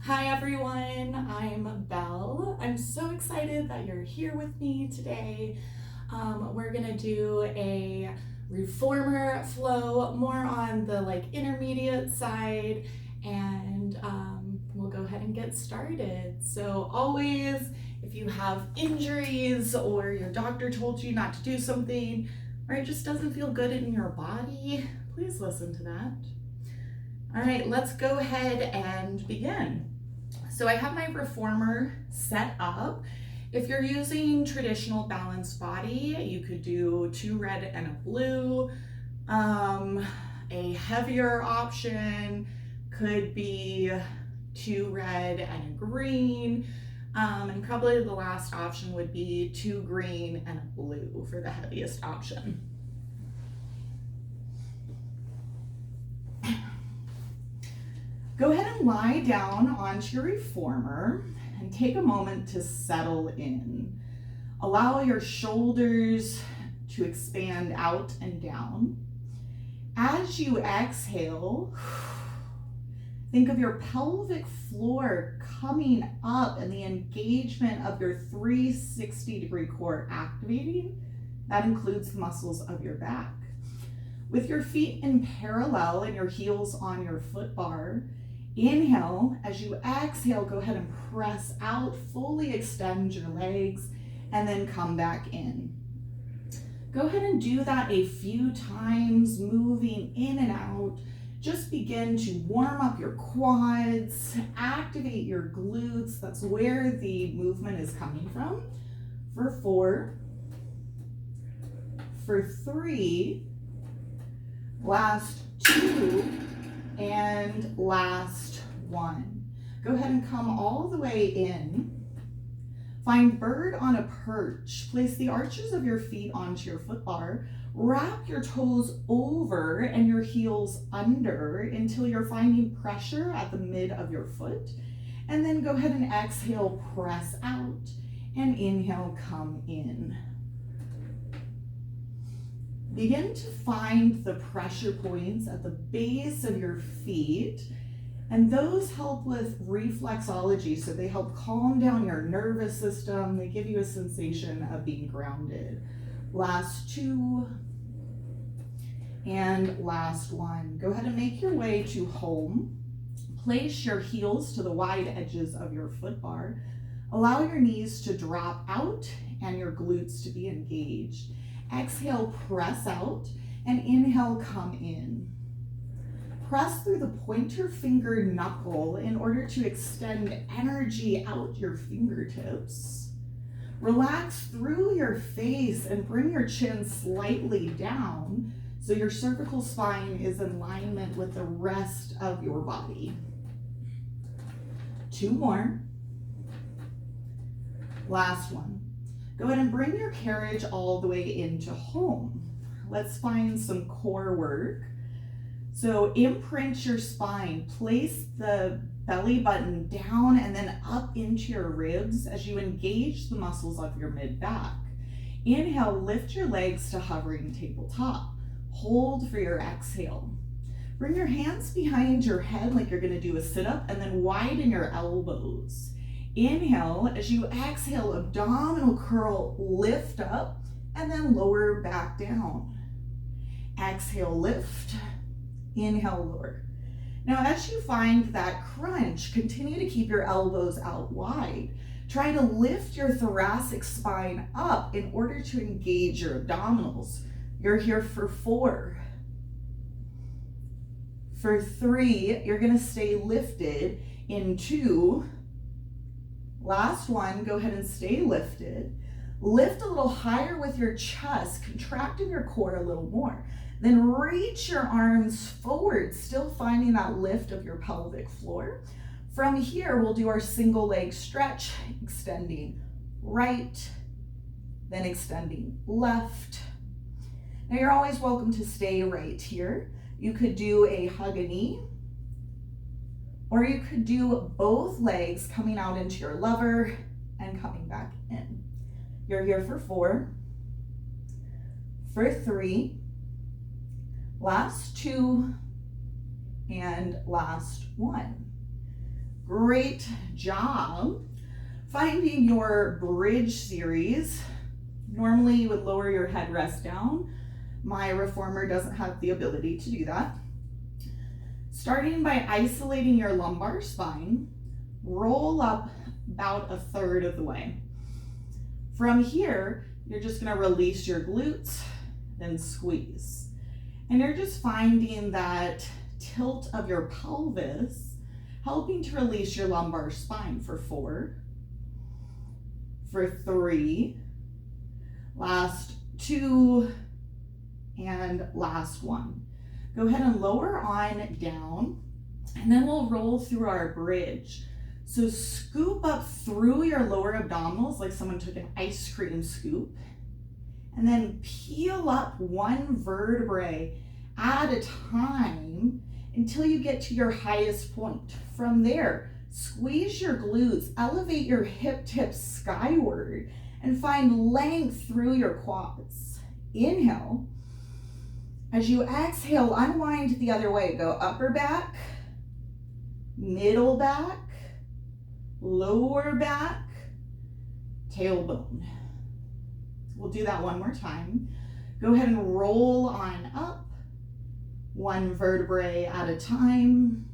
Hi everyone, I'm Belle. I'm so excited that you're here with me today. We're gonna do a reformer flow, more on the intermediate side, and we'll go ahead and get started. So always, if you have injuries or your doctor told you not to do something, or it just doesn't feel good in your body, please listen to that. All right, let's go ahead and begin. So I have my reformer set up. If you're using traditional balanced body, you could do 2 red and a blue. A heavier option could be 2 red and a green. And probably the last option would be 2 green and a blue for the heaviest option. Go ahead and lie down onto your reformer and take a moment to settle in. Allow your shoulders to expand out and down. As you exhale, think of your pelvic floor coming up and the engagement of your 360-degree core activating. That includes the muscles of your back. With your feet in parallel and your heels on your foot bar, inhale. As you exhale, go ahead and press out, fully extend your legs, and then come back in. Go ahead and do that a few times, moving in and out. Just begin to warm up your quads, activate your glutes. That's where the movement is coming from. For 4, for 3, last 2, and last 1. Go ahead and come all the way in. Find bird on a perch. Place the arches of your feet onto your foot bar. Wrap your toes over and your heels under until you're finding pressure at the mid of your foot. And then go ahead and exhale, press out, and inhale, come in. Begin to find the pressure points at the base of your feet, and those help with reflexology, so they help calm down your nervous system. They give you a sensation of being grounded. Last 2 and last 1. Go ahead and make your way to home. Place your heels to the wide edges of your foot bar. Allow your knees to drop out and your glutes to be engaged. Exhale, press out, and inhale, come in. Press through the pointer finger knuckle in order to extend energy out your fingertips. Relax through your face and bring your chin slightly down so your cervical spine is in alignment with the rest of your body. 2 more. Last 1. Go ahead and bring your carriage all the way into home. Let's find some core work. So imprint your spine. Place the belly button down and then up into your ribs as you engage the muscles of your mid-back. Inhale, lift your legs to hovering tabletop. Hold for your exhale. Bring your hands behind your head like you're going to do a sit-up, and then widen your elbows. Inhale. As you exhale, abdominal curl, lift up, and then lower back down. Exhale, lift. Inhale, lower. Now, as you find that crunch, continue to keep your elbows out wide. Try to lift your thoracic spine up in order to engage your abdominals. You're here for 4. For 3, you're going to stay lifted. In 2, last 1, go ahead and stay lifted. Lift a little higher with your chest, contracting your core a little more. Then reach your arms forward, still finding that lift of your pelvic floor. From here, we'll do our single leg stretch, extending right, then extending left. Now you're always welcome to stay right here. You could do a hug a knee, or you could do both legs coming out into your lever and coming back in. You're here for 4, for 3, last 2, and last 1. Great job. Finding your bridge series. Normally you would lower your headrest down. My reformer doesn't have the ability to do that. Starting by isolating your lumbar spine, roll up about a third of the way. From here, you're just gonna release your glutes, then squeeze. And you're just finding that tilt of your pelvis, helping to release your lumbar spine for 4, for 3, last 2, and last 1. Go ahead and lower on down, and then we'll roll through our bridge. So scoop up through your lower abdominals like someone took an ice cream scoop, and then peel up 1 vertebrae at a time until you get to your highest point. From there, squeeze your glutes, elevate your hip tips skyward, and find length through your quads. Inhale. As you exhale, unwind the other way. Go upper back, middle back, lower back, tailbone. We'll do that one more time. Go ahead and roll on up, 1 vertebrae at a time.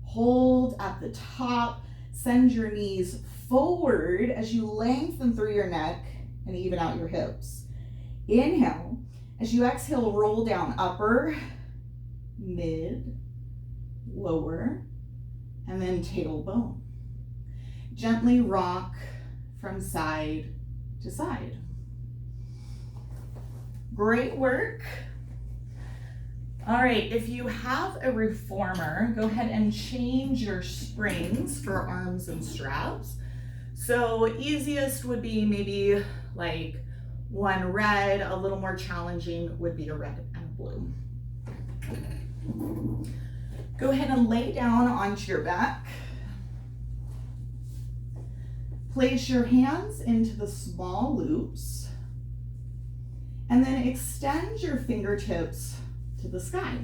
Hold at the top. Send your knees forward as you lengthen through your neck and even out your hips. Inhale. As you exhale, roll down upper, mid, lower, and then tailbone. Gently rock from side to side. Great work. All right, if you have a reformer, go ahead and change your springs for arms and straps. So easiest would be maybe like 1 red, a little more challenging would be a red and a blue. Go ahead and lay down onto your back. Place your hands into the small loops, and then extend your fingertips to the sky.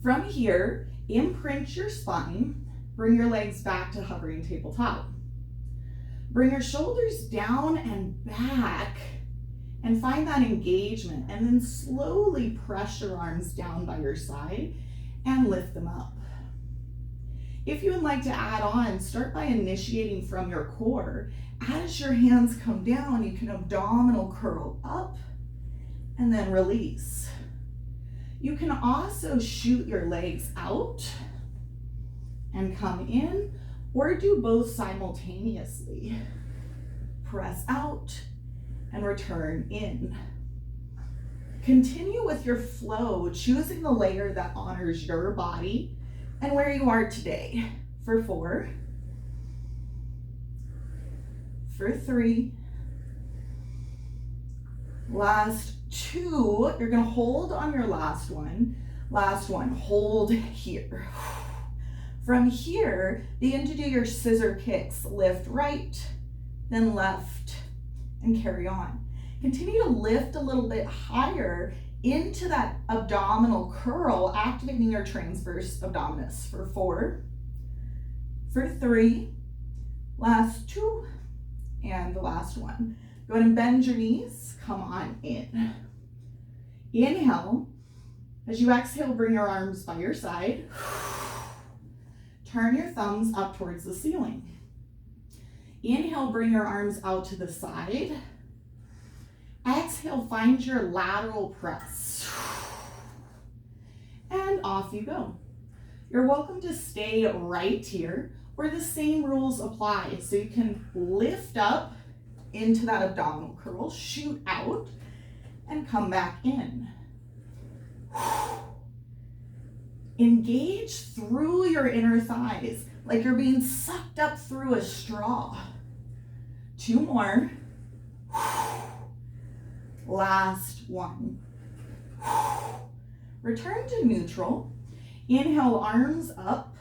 From here, imprint your spine, bring your legs back to hovering tabletop. Bring your shoulders down and back and find that engagement, and then slowly press your arms down by your side and lift them up. If you would like to add on, start by initiating from your core. As your hands come down, you can abdominal curl up and then release. You can also shoot your legs out and come in, or do both simultaneously. Press out and return in. Continue with your flow, choosing the layer that honors your body and where you are today. For 4, for 3, last 2, you're gonna hold on your last one, hold here. From here, begin to do your scissor kicks. Lift right, then left, and carry on. Continue to lift a little bit higher into that abdominal curl, activating your transverse abdominis. For 4, for 3, last 2, and the last one. Go ahead and bend your knees, come on in. Inhale. As you exhale, bring your arms by your side. Turn your thumbs up towards the ceiling. Inhale, bring your arms out to the side. Exhale, find your lateral press. And off you go. You're welcome to stay right here where the same rules apply. So you can lift up into that abdominal curl, shoot out, and come back in. Engage through your inner thighs like you're being sucked up through a straw. 2 more. Last 1. Return to neutral. Inhale, arms up.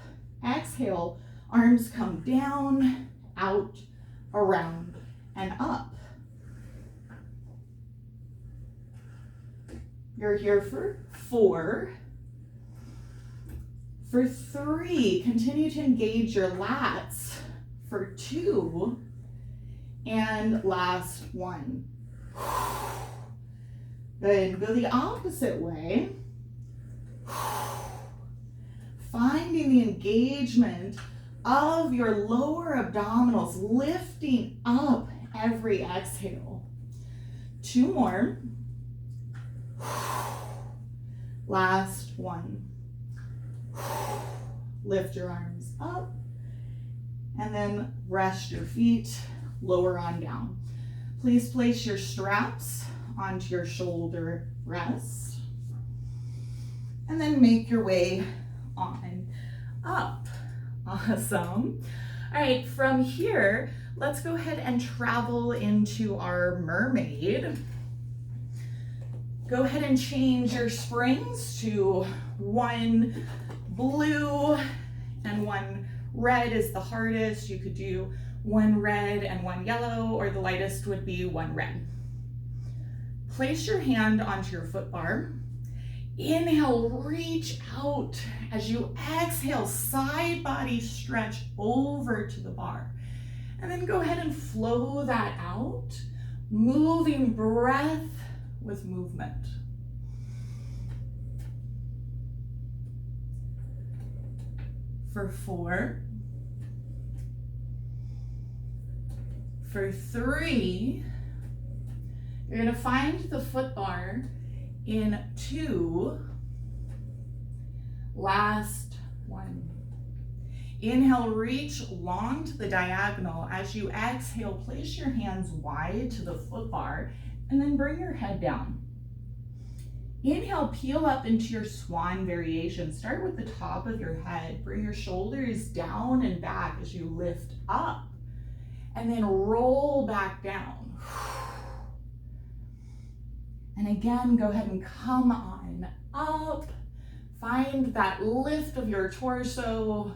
Exhale, arms come down, out, around, and up. You're here for 4, For 3, continue to engage your lats. For 2, and last 1. Good, go the opposite way. Finding the engagement of your lower abdominals, lifting up every exhale. 2 more. Last 1. Lift your arms up and then rest your feet, lower on down. Please place your straps onto your shoulder rest and then make your way on up. Awesome. All right, from here, let's go ahead and travel into our mermaid. Go ahead and change your springs to 1 blue and 1 red is the hardest. You could do 1 red and 1 yellow, or the lightest would be 1 red. Place your hand onto your foot bar. Inhale, reach out. As you exhale, side body stretch over to the bar. And then go ahead and flow that out, moving breath with movement. For 4, for 3, you're going to find the foot bar in 2, last 1. Inhale, reach long to the diagonal. As you exhale, place your hands wide to the foot bar and then bring your head down. Inhale, peel up into your swan variation. Start with the top of your head. Bring your shoulders down and back as you lift up. And then roll back down. And again, go ahead and come on up. Find that lift of your torso.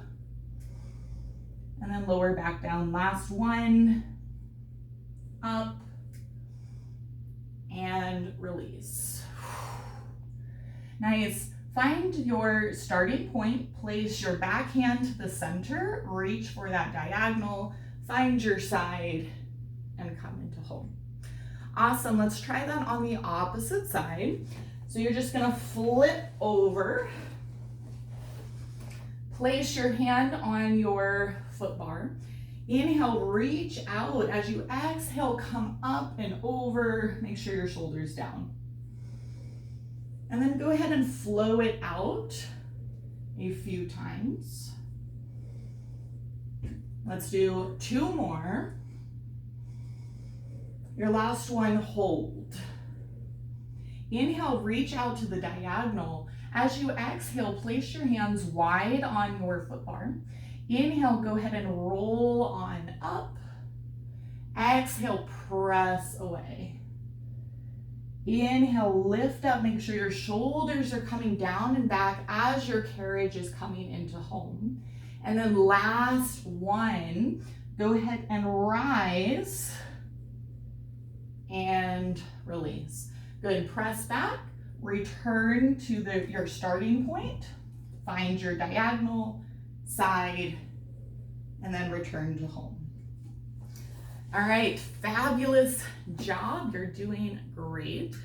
And then lower back down. Last 1. Up. And release. Nice. Find your starting point. Place your back hand to the center. Reach for that diagonal. Find your side and come into home. Awesome. Let's try that on the opposite side. So you're just going to flip over. Place your hand on your foot bar. Inhale, reach out. As you exhale, come up and over. Make sure your shoulders down. And then go ahead and flow it out a few times. Let's do 2 more. Your last one, hold. Inhale, reach out to the diagonal. As you exhale, place your hands wide on your foot bar. Inhale, go ahead and roll on up. Exhale, press away. Inhale, lift up, make sure your shoulders are coming down and back as your carriage is coming into home. And then last 1, go ahead and rise and release. Good, press back, return to your starting point, find your diagonal, side, and then return to home. All right, fabulous job. You're doing great.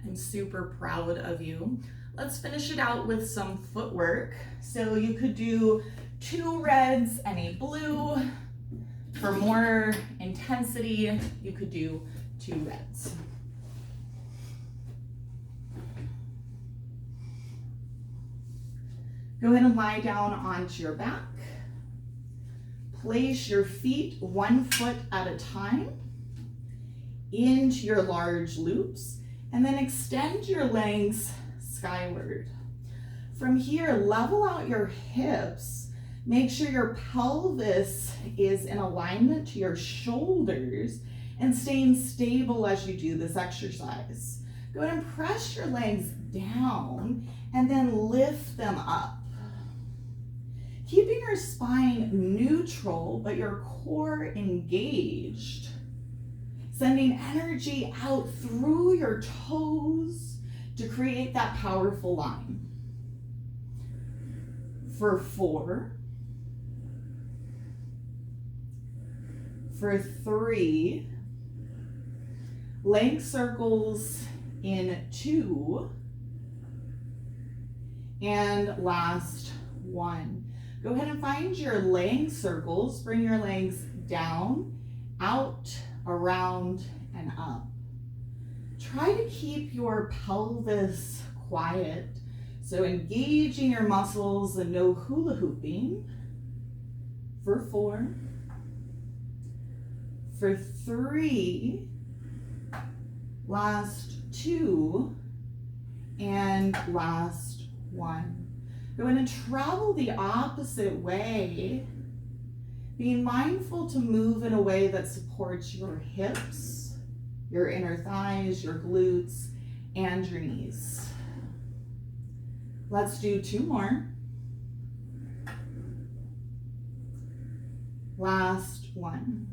I'm super proud of you. Let's finish it out with some footwork. So you could do 2 reds and a blue. For more intensity, you could do 2 reds. Go ahead and lie down onto your back. Place your feet 1 foot at a time into your large loops, and then extend your legs skyward. From here, level out your hips. Make sure your pelvis is in alignment to your shoulders and staying stable as you do this exercise. Go ahead and press your legs down and then lift them up. Keeping your spine neutral, but your core engaged. Sending energy out through your toes to create that powerful line. For 4, for 3, length circles in 2, and last 1. Go ahead and find your length circles. Bring your legs down, out, around, and up. Try to keep your pelvis quiet. So engaging your muscles and no hula hooping. For 4, for 3, last 2, and last 1. Go ahead and travel the opposite way, being mindful to move in a way that supports your hips, your inner thighs, your glutes, and your knees. Let's do 2 more. Last 1.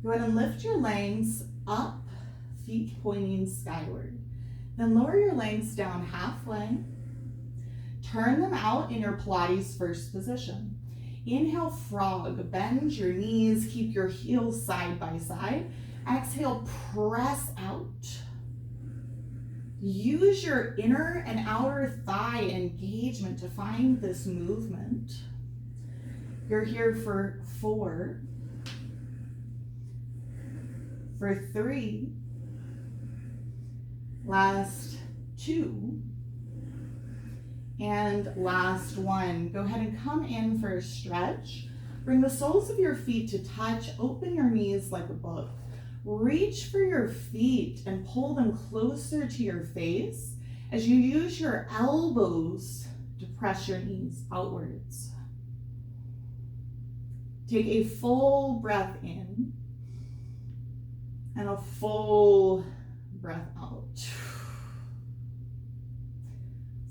Go ahead and lift your legs up, feet pointing skyward. Then lower your legs down halfway. Turn them out in your Pilates first position. Inhale, frog. Bend your knees. Keep your heels side by side. Exhale, press out. Use your inner and outer thigh engagement to find this movement. You're here for 4, for 3, last 2, and last 1. Go ahead and come in for a stretch. Bring the soles of your feet to touch. Open your knees like a book. Reach for your feet and pull them closer to your face as you use your elbows to press your knees outwards. Take a full breath in and a full breath out.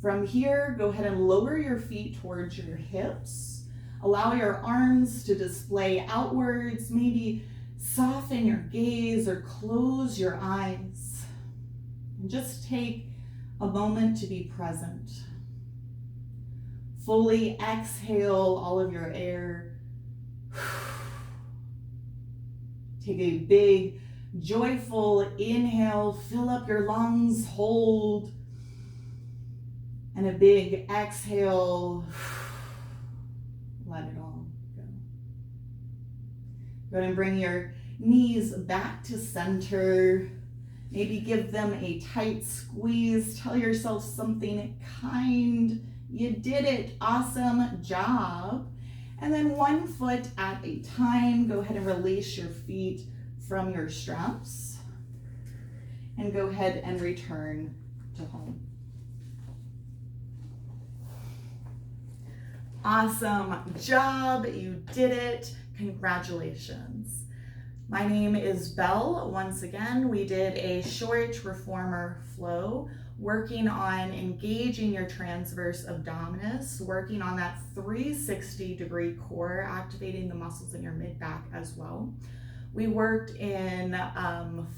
From here, go ahead and lower your feet towards your hips. Allow your arms to display outwards. Maybe soften your gaze or close your eyes. And just take a moment to be present. Fully exhale all of your air. Take a big, joyful inhale. Fill up your lungs. Hold. And a big exhale. Let it all go. Go ahead and bring your knees back to center. Maybe give them a tight squeeze. Tell yourself something kind. You did it. Awesome job. And then 1 foot at a time. Go ahead and release your feet from your straps. And go ahead and return to home. Awesome job. You did it. Congratulations. My name is Belle. Once again, we did a short reformer flow, working on engaging your transverse abdominis, working on that 360-degree core, activating the muscles in your mid-back as well. We worked in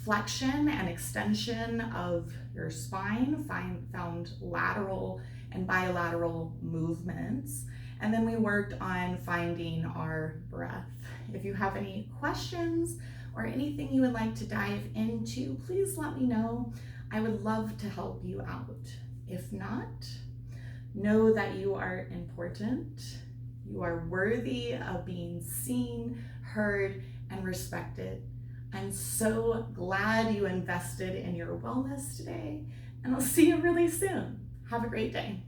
flexion and extension of your spine, found lateral and bilateral movements. And then we worked on finding our breath. If you have any questions or anything you would like to dive into, please let me know. I would love to help you out. If not, know that you are important. You are worthy of being seen, heard, and respected. I'm so glad you invested in your wellness today, and I'll see you really soon. Have a great day.